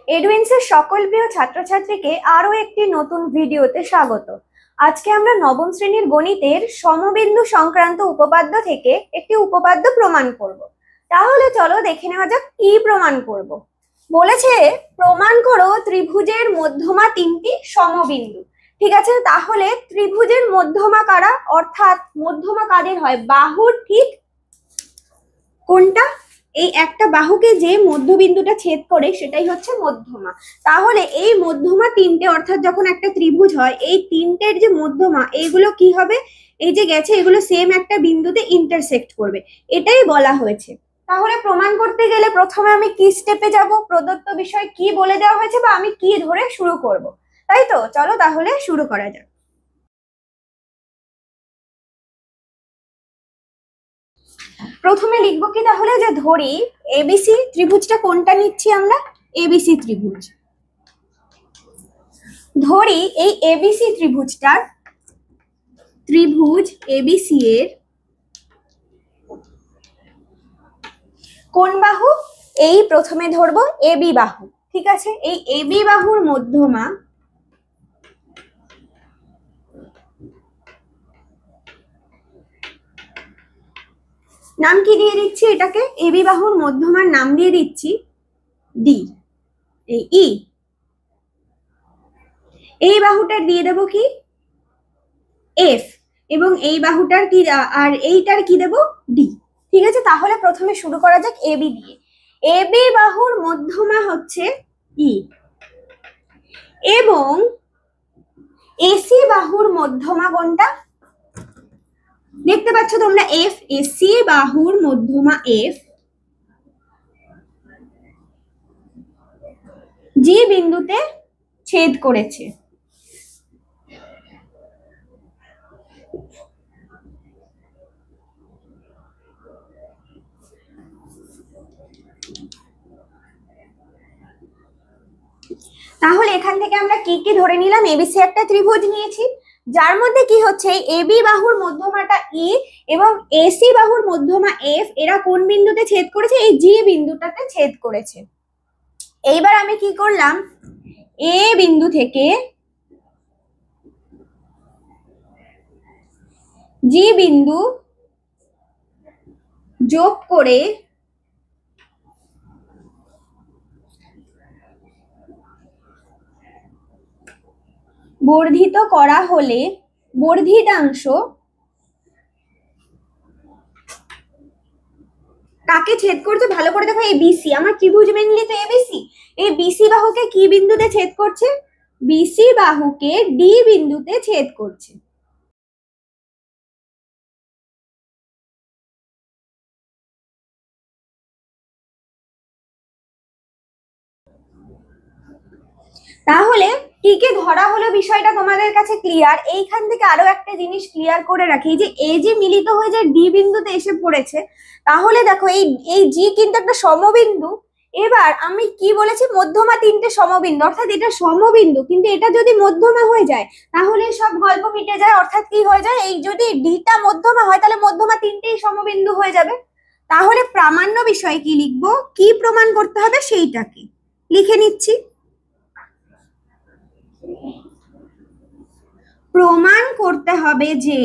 এডুইন্সের সকল প্রিয় ছাত্রছাত্রীকে আরো একটি নতুন ভিডিওতে স্বাগত। আজকে আমরা নবম শ্রেণীর গণিতের সমবিন্দু সংক্রান্ত উপপাদ্য থেকে একটি উপপাদ্য প্রমাণ করব। তাহলে চলো দেখে নেওয়া যাক কি প্রমাণ করব। বলেছে প্রমাণ করো ত্রিভুজের মধ্যমা তিনটি সমবিন্দু। ঠিক আছে, তাহলে ত্রিভুজের মধ্যমা কারা, অর্থাৎ মধ্যমা কাদের হয়? বাহুর ঠিক কোনটা? এই একটা বাহুকে যে মধ্যবিন্দুটা ছেদ করে সেটাই হচ্ছে মধ্যমা। তাহলে এই মধ্যমা তিনটে, অর্থাৎ যখন একটা ত্রিভুজ হয় এই তিনটের যে মধ্যমা এইগুলো কি হবে? এই যে গেছে এগুলো সেম একটা বিন্দুতে ইন্টারসেক্ট করবে, এটাই বলা হয়েছে। তাহলে প্রমাণ করতে গেলে প্রথমে আমি কি স্টেপে যাব, প্রদত্ত বিষয় কি বলে দেওয়া হয়েছে বা আমি কি ধরে শুরু করব, তাই তো? চলো তাহলে শুরু করা যাক। প্রথমে লিখবো কি তাহলে, যে ধরি এবিসি ত্রিভুজটা কোনটা নিচ্ছি আমরা? এবিসি ত্রিভুজ। ধরি এই এবিসি ত্রিভুজটার ত্রিভুজ এবিসি এর কোন বাহু? এই প্রথমে ধরবো এবি বাহু। ঠিক আছে, এই এবি বাহুর মধ্যমা নাম কি দিয়ে দিচ্ছি? এটাকে এবি বাহুর মধ্যমার নাম দিয়ে দিচ্ছি ডি, এই ই। এই বাহুটার দিয়ে দেব কি? এফ। এবং এই বাহুটার কি, আর এইটার কি দেব? ডি। ঠিক আছে, তাহলে প্রথমে শুরু করা যাক এবি দিয়ে। এবি বাহুর মধ্যমা হচ্ছে ই, এবং এসি বাহুর মধ্যমা কোনটা? দেখতে পাচ্ছ তোমরা এফ। এসি বাহুর মধ্যমা এফ যে বিন্দুতে ছেদ করেছে। তাহলে এখান থেকে আমরা কি কি ধরে নিলাম? এবিসি একটা ত্রিভুজ নিয়েছি যার মধ্যে কি হচ্ছে, এবি বাহুর মধ্যমাটা ই এবং এসি বাহুর মধ্যমা এফ, এরা কোন বিন্দুতে ছেদ করেছে? এই জি বিন্দুটাতে ছেদ করেছে। এইবার আমি কি করলাম, এ বিন্দু থেকে জি বিন্দু যোগ করে বর্ধিত করা হলে বর্ধিতাংশ কাকে ছেদ করছে? ভালো করে দেখো, এই বিসি আমার ত্রিভুজ মেনলি তো এবিসি। এই বিসি বাহুকে কি বিন্দুতে ছেদ করছে? বিসি বাহুকে ডি বিন্দুতে ছেদ করছে। তাহলে কি কে ধরা হলো বিষয়টা তোমাদের কাছে ক্লিয়ার? এইখান থেকে আরো একটা জিনিস ক্লিয়ার করে রাখি, যে এই যে মিলিত হয়ে যে ডি বিন্দুতে এসে পড়েছে, তাহলে দেখো এই এই জি কিন্তু একটা সমবিন্দু। এবার আমি কি বলেছি? মধ্যমা তিনটে সমবিন্দু, অর্থাৎ এটা সমবিন্দু, কিন্তু এটা যদি মধ্যমা হয়ে যায় তাহলে সব গল্প মিটে যায়। অর্থাৎ কি হয়ে যায়, এই যদি ডিটা মধ্যমা হয় তাহলে মধ্যমা তিনটেই সমবিন্দু হয়ে যাবে। তাহলে প্রামাণ্য বিষয় কি লিখবো, কি প্রমাণ করতে হবে সেইটাকে লিখে নিচ্ছি। প্রমাণ করতে হবে যে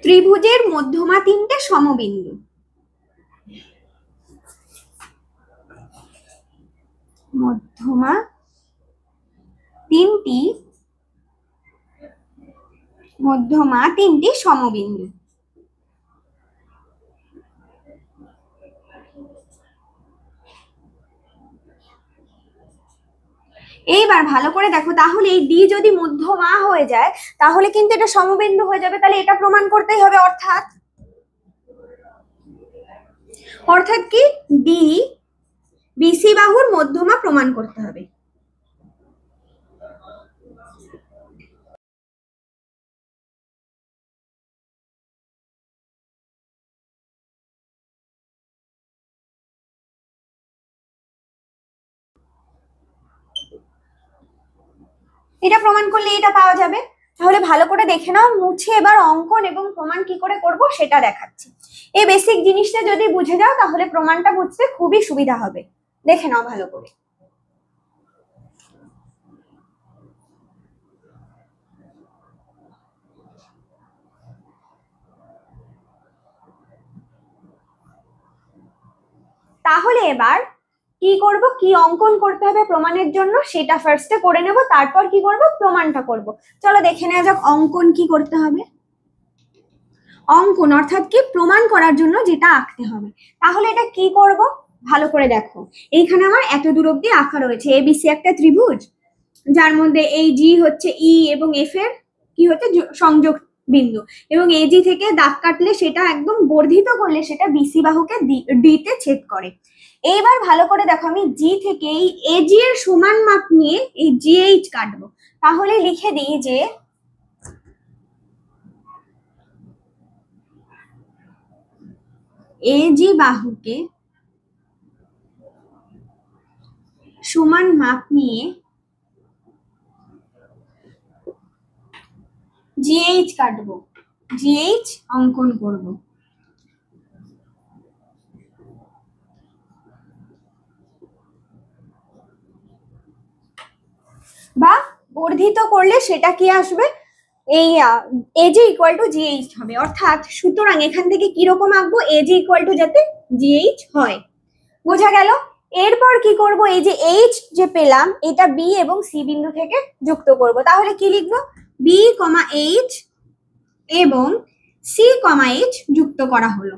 ত্রিভুজের মধ্যমা তিনটে সমবিন্দু। মধ্যমা তিনটি সমবিন্দু। এইবার ভালো করে দেখো, তাহলে এই ডি যদি মধ্যমা হয়ে যায় তাহলে কিন্তু এটা সমবিন্দু হয়ে যাবে। তাহলে এটা প্রমাণ করতেই হবে, অর্থাৎ অর্থাৎ কি, ডি বিসি বাহুর মধ্যমা প্রমাণ করতে হবে। এটা প্রমাণ করলে এটা পাওয়া যাবে। তাহলে ভালো করে দেখে নাও, মুছে এবার অঙ্কন এবং প্রমাণ কি করে করব সেটা দেখাচ্ছি। এই বেসিক জিনিসটা যদি বুঝে যাও তাহলে প্রমাণটা বুঝতে খুবই সুবিধা হবে। দেখে নাও ভালো করে। তাহলে এবার কি করব, কি অঙ্কন করতে হবে প্রমাণের জন্য সেটা ফার্স্টে করে নেব, তারপর কি করব, প্রমাণটা করব। চলো দেখে নেওয়া যাক অঙ্কন কি করতে হবে। অঙ্কন অর্থাৎ কি, প্রমাণ করার জন্য যেটা আঁকতে হবে। তাহলে এটা কি করব, ভালো করে দেখো। এইখানে আমার এত দূর অব্দি আঁকা রয়েছে, এবিসি একটা ত্রিভুজ, যার মধ্যে এই জি হচ্ছে ই এবং এফ এর কি হচ্ছে সংযোগ বিন্দু, এবং এজি থেকে দাগ কাটলে সেটা একদম বর্ধিত করলে সেটা বিসি বাহুকে ডি তে ছেদ করে। এইবার ভালো করে দেখো, আমি জি থেকে এই এজি এর সমান মাপ নিয়ে এই জিএইচ কাটবো। তাহলে লিখে দিই যে এজি বাহুকে সমান মাপ নিয়ে জিএইচ কাটবো, জিএইচ অঙ্কন করব। বা বর্ধিত করলে সেটা কি আসবে, এই এজি ইকুয়াল টু জিএইচ হবে। অর্থাৎ সুতরাং এখান থেকে কিরকম আঁকবো, এজি ইকুয়াল টু যাতে জিএইচ হয়। বোঝা গেল। এরপর কি করব, এই যে এইচ যে পেলাম এটা বি এবং সি বিন্দু থেকে যুক্ত করব। তাহলে কি লিখবো, বি কমা এইচ এবং সি কমা এইচ যুক্ত করা হলো।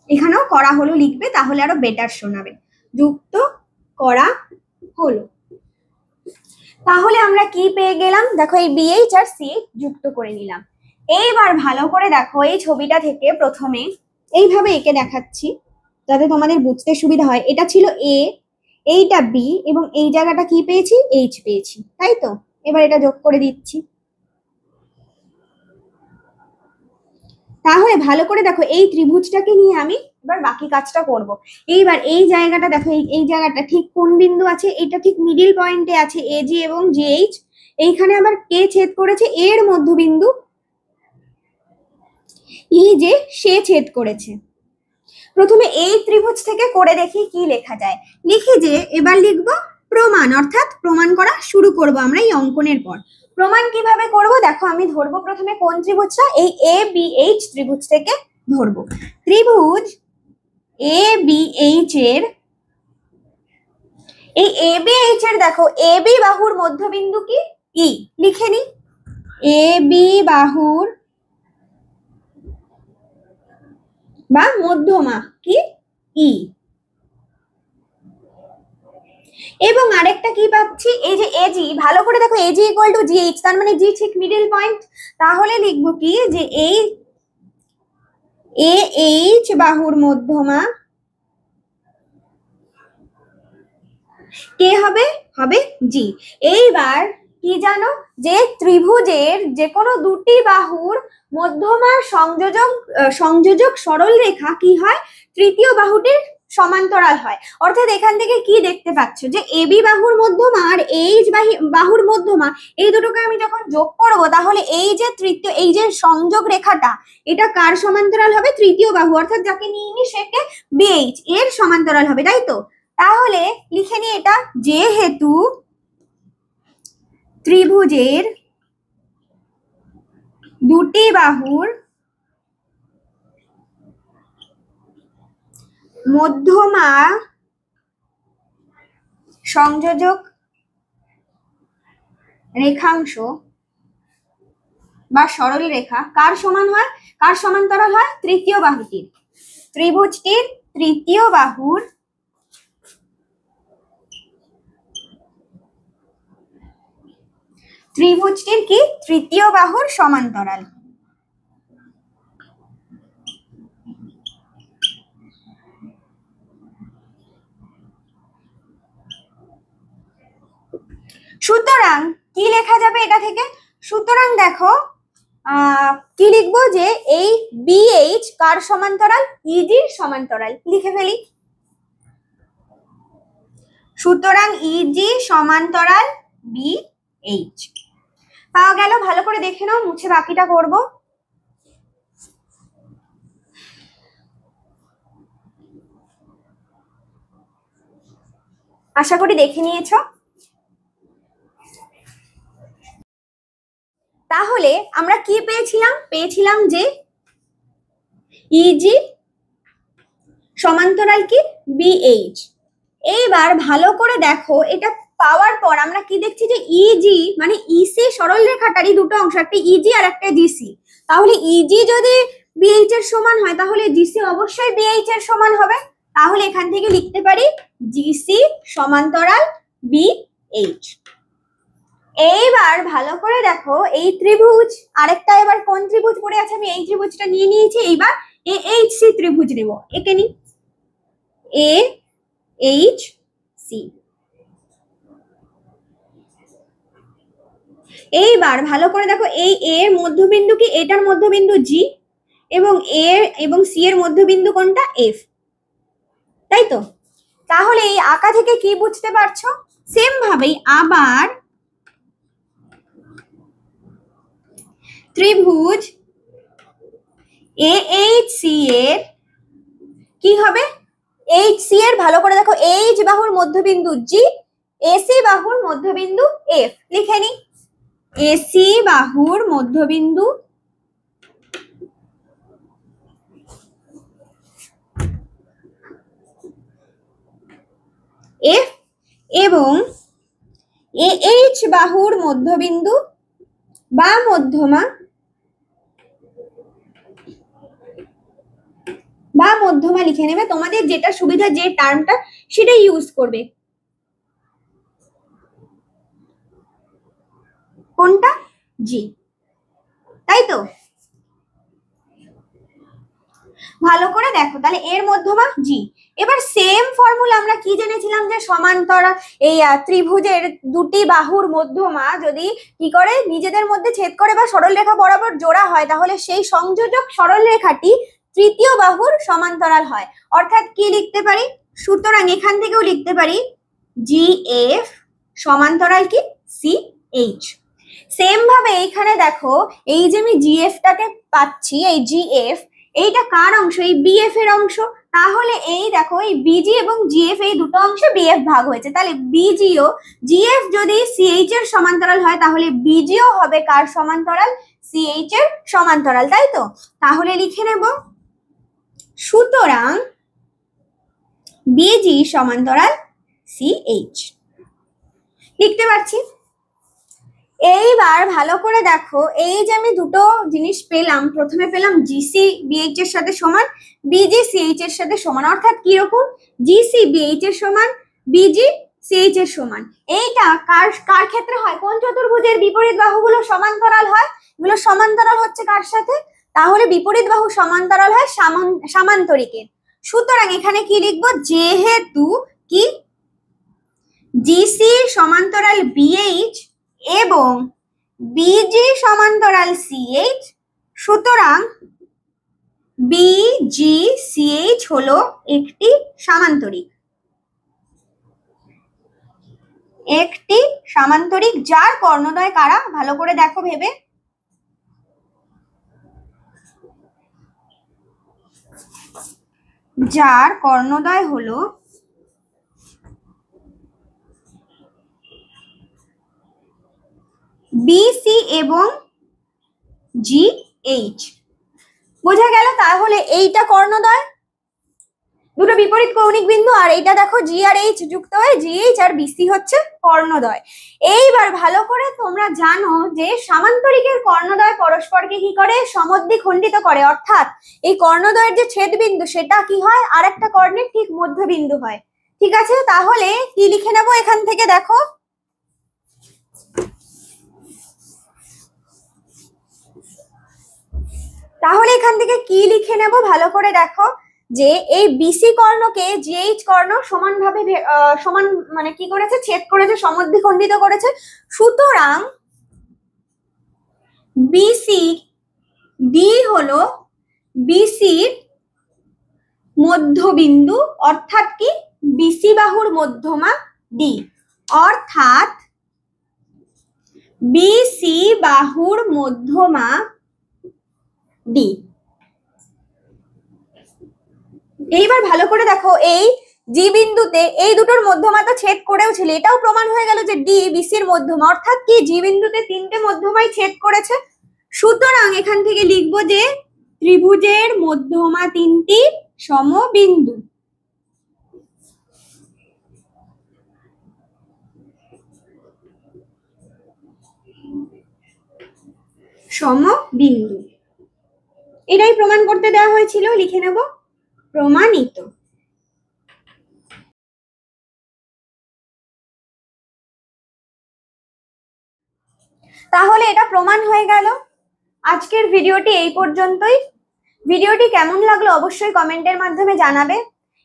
এখানেও করা হলো লিখবে, তাহলে আরো বেটার শোনাবে। যুক্ত করা হলো। তাহলে আমরা কি পেয়ে গেলাম, দেখো এই বিএইচ আর সি যুক্ত করে নিলাম। এইবার ভালো করে দেখো, এই ছবিটা থেকে প্রথমে এইভাবে এঁকে দেখাচ্ছি যাতে তোমাদের বুঝতে সুবিধা হয়। এটা ছিল এ, এইটা বি, এবং এই জায়গাটা কি পেয়েছি, এইচ পেয়েছি, তাই তো। এবার এটা যোগ করে দিচ্ছি। তাহলে ভালো করে দেখো, এই ত্রিভুজটাকে নিয়ে আমি এবার বাকি কাজটা করব। এইবার এই জায়গাটা দেখো, এই জায়গাটা ঠিক কোন বিন্দু আছে, এটা ঠিক মিডিল পয়েন্টে আছে এজি এবং জিএইচ। এইখানে আবার কে ছেদ করেছে, এর মধ্যবিন্দু ই যে সে ছেদ করেছে। প্রথমে এই ত্রিভুজ থেকে করে দেখি কি লেখা যায়। লিখি যে এবার লিখবো প্রমাণ, অর্থাৎ প্রমাণ করা শুরু করব আমরা এই অঙ্কনের পর। প্রমাণ কিভাবে করব, দেখো আমি ধরবো প্রথমে কোন ত্রিভুজটা, এই এ বি এইচ ত্রিভুজ থেকে ধরবো। ত্রিভুজ এ বি এইচ এর, এই এ বি এইচ এর দেখো এ বি বাহুর মধ্যবিন্দু কি, ই। লিখে নি, এ বি বাহুর বা মধ্যমা কি, ই। এবং আরেকটা কি পাচ্ছি, এই যে এজি, ভালো করে দেখো, এজি ইকুয়াল টু জিএইচ, তার মানে জি ঠিক মিডল পয়েন্ট। তাহলে লিখবো কি, যে এই এ এইচ বাহুর মধ্যমা কে হবে, হবে জি। এইবার কি জানো, যে ত্রিভুজের যে কোনো দুটি বাহুর মধ্যমার সংযোজক সরল রেখা কি হয়, তৃতীয় বাহুটির সমান্তরাল হয়। অর্থাৎ এখান থেকে কি দেখতে পাচ্ছ, যে এবি বাহুর মধ্যমা আর এইচ বাহুর মধ্যমা, এই দুটোকে আমি যখন যোগ করব, তাহলে এই যে তৃতীয়, এই যে সংযোগ রেখাটা, এটা কার সমান্তরাল হবে, তৃতীয় বাহু, অর্থাৎ যাকে নিয়ে নি সেকে বিএইচ এর সমান্তরাল হবে, তাই তো। তাহলে লিখে নি এটা, যেহেতু ত্রিভুজের দুটি বাহুর মধ্যমা সংযোজক রেখাংশ বা সরল রেখা কার সমান হয়, কার সমান্তরাল হয়, তৃতীয় বাহুটির। ত্রিভুজটির তৃতীয় বাহুর ত্রিভুজটির কি, তৃতীয় বাহুর সমান্তরাল। সুতরাং কি লেখা যাবে এটা থেকে, সুতরাং দেখো কি লিখবো, যে এই বিএইচ কার সমান্তরাল, ইজির সমান্তরাল। লিখে ফেলি, সুতরাং ইজি সমান্তরাল বি এইচ পাওয়া গেল। ভালো করে দেখে নাও, মুছে বাকিটা করব। আশা করি দেখে নিয়েছো। তাহলে আমরা কি পেয়েছিলাম যে ইজি সমান্তরাল কি বিএইচ। এইবার ভালো করে দেখো, এটা পাওয়ার পর আমরা কি দেখছি যে ইজি মানে ইসি সরল রেখাটারই দুটো অংশ, একটা ইজি আর একটা জিসি। তাহলে ইজি যদি বিএইচ এর সমান হয় তাহলে জিসি অবশ্যই বিএইচ এর সমান হবে। তাহলে এখান থেকে লিখতে পারি জিসি সমান্তরাল বিএইচ। এইবার ভালো করে দেখো, এই ত্রিভুজ আরেকটা, এবার কোন ত্রিভুজ পড়ে আছে আমি এই ত্রিভুজটা নিয়ে নিয়েছি। এইবার এ এইচ সি ত্রিভুজ নেব, একে নি এ এইচ সি। এইবার ভালো করে দেখো, এই এ এর মধ্যবিন্দু কি, এটার মধ্যবিন্দু জি, এবং এ এবং সি এর মধ্যবিন্দু কোনটা, এফ, তাই তো? তাহলে এই আঁকা থেকে কি বুঝতে পারছো? সেম ভাবেই আবার ত্রিভুজ এ এইচ সি এর কি হবে, এইচ সি এর ভালো করে দেখো, এইচ বাহুর মধ্যবিন্দু জি, এসি বাহুর মধ্যবিন্দু এফ। লিখে নি এসি বাহুর মধ্যবিন্দু এফ এবং এ এইচ বাহুর মধ্যবিন্দু বা মধ্যমা লিখে নেবে, তোমাদের যেটা সুবিধা, যে টার্মটা সেটা ইউজ করবে। কোনটা, জি, তাই তো? ভালো করে দেখো, তাহলে এর মধ্যমা জি। এবার সেম ফর্মুলা আমরা কি জেনেছিলাম যে সমান্তরাল এই ত্রিভুজের দুটি বাহুর মধ্যমা যদি কি করে নিজেদের মধ্যে ছেদ করে বা সরলরেখা বরাবর জোড়া হয়, তাহলে সেই সংযোজক সরলরেখাটি তৃতীয় বাহুর সমান্তরাল হয়। অর্থাৎ কি লিখতে পারি, সুতরাং এখান থেকেও লিখতে পারি জি এফ সমান্তরাল কি সি এইচ। সেম ভাবে এইখানে দেখো, এই যে আমি জিএফটাকে পাচ্ছি, এই জিএফ এইটা কার অংশ, এই বিএফ এর অংশ। তাহলে এই দেখো, এই বিজি এবং জিএফ এই দুটো অংশে বিএফ ভাগ হয়েছে, তাহলে বিজিও জিএফ যদি সিএইচ এর সমান্তরাল হয় তাহলে বিজিও হবে কার সমান্তরাল, সিএইচ এর সমান্তরাল, তাই তো? তাহলে লিখে নেব সুতরাং বিজি সমান্তরাল সিএইচ লিখতে পারছি। এইবার ভালো করে দেখো, এই যে আমি দুটো জিনিস পেলাম, প্রথমে পেলাম জিসি বিএইচ এর সাথে সমান, বিজি সিএইচ এর সাথে সমান। অর্থাৎ কি রকম, জিসি বিএইচ এর সমান, বিজি সিএইচ এর সমান। এইটা কার কার ক্ষেত্রে হয়, কোন চতুর্ভুজের বিপরীত বাহুগুলো সমান্তরাল হয়, এগুলো সমান্তরাল হচ্ছে কার সাথে, তাহলে বিপরীত বাহু সমান্তরাল হয় সামান্তরিকের। সুতরাং এখানে কি লিখবো, যেহেতু কি জিসি সমান্তরাল বিএইচ এবং বিজি সমান্তরাল সিএইচ, সুতরাং বিজি সিএইচ হলো একটি সামান্তরিক, যার কর্ণদ্বয় কারা, ভালো করে দেখো ভেবে, যার কর্ণদ্বয় হলো বিসি এবং জিএইচ। বোঝা গেল? তাহলে এইটা কর্ণদ্বয়, দুটো বিপরীত কৌণিক বিন্দু, আর এইটা দেখো জি আর এইচ যুক্ত হয়ে জিএইচ আর বিসি হচ্ছে কর্ণদ্বয়। এইবার ভালো করে তোমরা জানো যে সামান্তরিকের কর্ণদ্বয় পরস্পরকে কি করে, সমদ্বিখণ্ডিত করে। অর্থাৎ এই কর্ণদ্বয়ের যে ছেদ বিন্দু সেটা কি হয়, আর একটা কর্ণের ঠিক মধ্যবিন্দু হয়। ঠিক আছে, তাহলে কি লিখে নেবো এখান থেকে, দেখো তাহলে এখান থেকে কি লিখে নেব, ভালো করে দেখো, যে এই বিসি কর্ণকে জিএইচ কর্ণ সমানভাবে সমান মানে কি করেছে, ছেদ করেছে, সমদ্বিখণ্ডিত করেছে। সুতরাং বিসি ডি হলো বিসির মধ্যবিন্দু, অর্থাৎ কি বিসি বাহুর মধ্যমা ডি, অর্থাৎ বিসি বাহুর মধ্যমা ডি। এইবার ভালো করে দেখো, এই জি বিন্দুতে এই দুটোর মধ্যমা তো ছেদ করেও ছিল, এটাও প্রমাণ হয়ে গেল যে ডি বিসির মধ্যমা, অর্থাৎ কি জি বিন্দুতে তিনটে মধ্যমাই ছেদ করেছে। সুতরাং এখান থেকে লিখবো যে ত্রিভুজের মধ্যমা তিনটি সমবিন্দু। সমবিন্দু, এটাই প্রমাণ করতে দেওয়া হয়েছিল, লিখে নেব প্রমাণিত। তাহলে এটা প্রমাণ হয়ে গেল। আজকের ভিডিওটি এই পর্যন্তই। ভিডিওটি কেমন লাগলো অবশ্যই কমেন্টের মাধ্যমে জানাবে।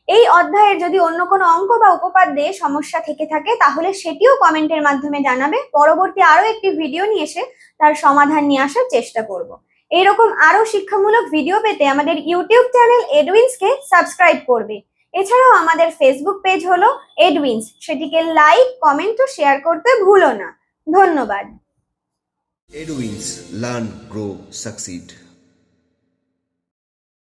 এই অধ্যায়ের যদি অন্য কোনো অঙ্ক বা উপপাদ্যে সমস্যা থেকে থাকে তাহলে সেটিও কমেন্টের মাধ্যমে জানাবে। পরবর্তী আরো একটি ভিডিও নিয়ে এসে তার সমাধান নিয়ে আসার চেষ্টা করব। এইরকম আরো শিক্ষামূলক ভিডিও পেতে আমাদের ইউটিউব চ্যানেল এডউইন্সকে সাবস্ক্রাইব করবে। এছাড়াও আমাদের ফেসবুক পেজ হলো এডউইন্স, সেটিকে লাইক, কমেন্ট ও শেয়ার করতে ভুলো না। ধন্যবাদ। এডউইন্স, লার্ন, গ্রো, সাকসিড।